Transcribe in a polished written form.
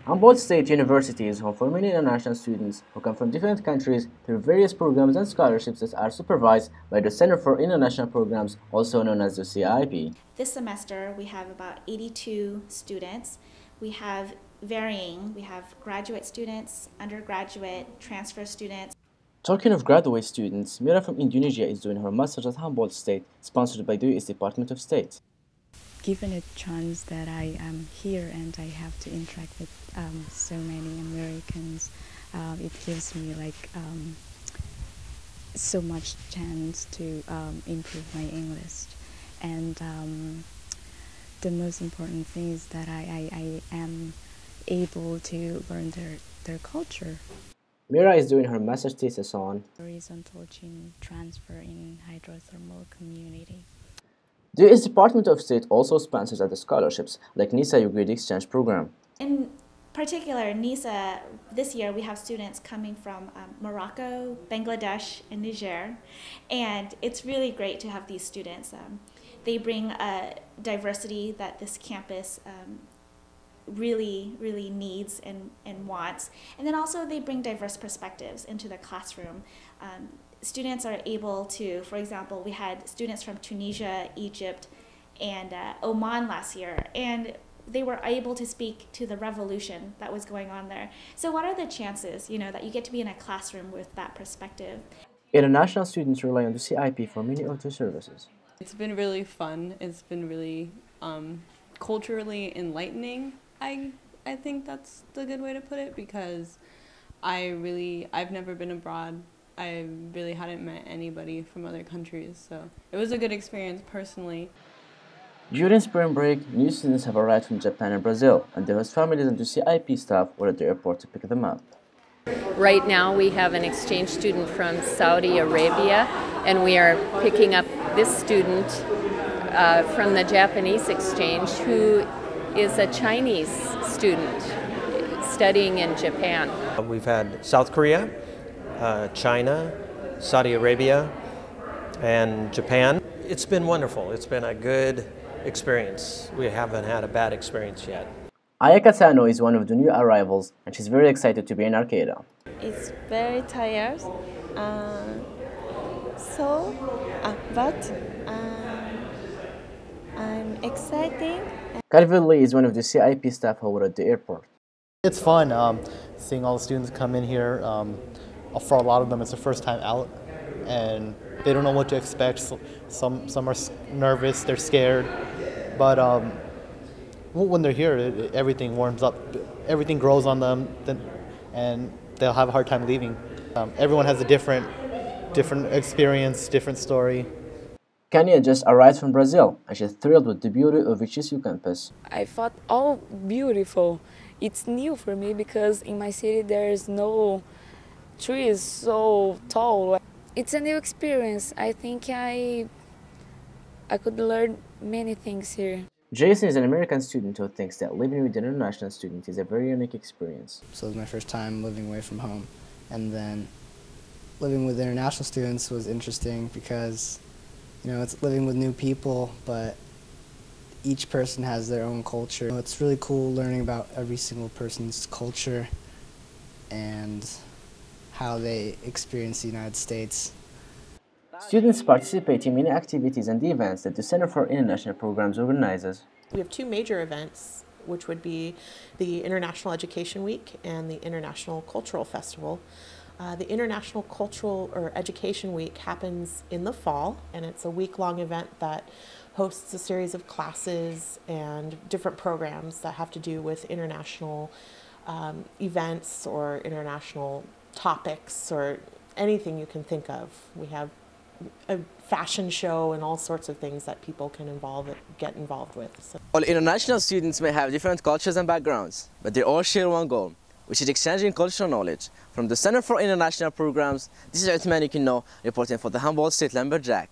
Humboldt State University is home for many international students who come from different countries through various programs and scholarships that are supervised by the Center for International Programs, also known as the CIP. This semester we have about 82 students. We have graduate students, undergraduate, transfer students. Talking of graduate students, Mira from Indonesia is doing her master's at Humboldt State, sponsored by the US Department of State. Given a chance that I am here and I have to interact with so many Americans, it gives me so much chance to improve my English. And the most important thing is that I am able to learn their culture. Mira is doing her master's thesis on horizontal gene transfer in hydrothermal community. The US Department of State also sponsors other scholarships, like NISA Youth Exchange Program. In particular, NISA, this year we have students coming from Morocco, Bangladesh, and Niger, and it's really great to have these students. They bring a diversity that this campus really needs and wants. And then also they bring diverse perspectives into the classroom. Students are able to, for example, we had students from Tunisia, Egypt, and Oman last year, and they were able to speak to the revolution that was going on there. So what are the chances, that you get to be in a classroom with that perspective? International students rely on the CIP for many of their services. It's been really fun. It's been really culturally enlightening. I think that's the good way to put it, because I've never been abroad. I really hadn't met anybody from other countries, so it was a good experience personally. During spring break, new students have arrived from Japan and Brazil, and their host families and the CIP staff were at the airport to pick them up. Right now we have an exchange student from Saudi Arabia, and we are picking up this student from the Japanese exchange who is a Chinese student studying in Japan. We've had South Korea, China, Saudi Arabia, and Japan. It's been wonderful. It's been a good experience. We haven't had a bad experience yet. Ayaka Sano is one of the new arrivals, and she's very excited to be in Arcata. It's very tired, but I'm excited. Calvin Lee is one of the CIP staff who were at the airport. It's fun seeing all the students come in here. For a lot of them, it's their first time out, and they don't know what to expect. Some are nervous, they're scared, but when they're here, everything warms up, everything grows on them, and they'll have a hard time leaving. Everyone has a different experience, different story. Kenya just arrived from Brazil, and she's thrilled with the beauty of HSU campus. I thought all beautiful. It's new for me because in my city there's no trees so tall. It's a new experience. I think I could learn many things here. Jason is an American student who thinks that living with an international student is a very unique experience. So it was my first time living away from home, and then living with international students was interesting because it's living with new people, but each person has their own culture. It's really cool learning about every single person's culture and how they experience the United States. Students participate in many activities and events that the Center for International Programs organizes. We have two major events, which would be the International Education Week and the International Cultural Festival. The International Cultural or Education Week happens in the fall, and it's a week-long event that hosts a series of classes and different programs that have to do with international events or international topics or anything you can think of. We have a fashion show and all sorts of things that people can get involved with. So. All international students may have different cultures and backgrounds, but they all share one goal, which is exchanging cultural knowledge. From the Center for International Programs, this is Uthman Yukino reporting for the Humboldt State Lumberjack.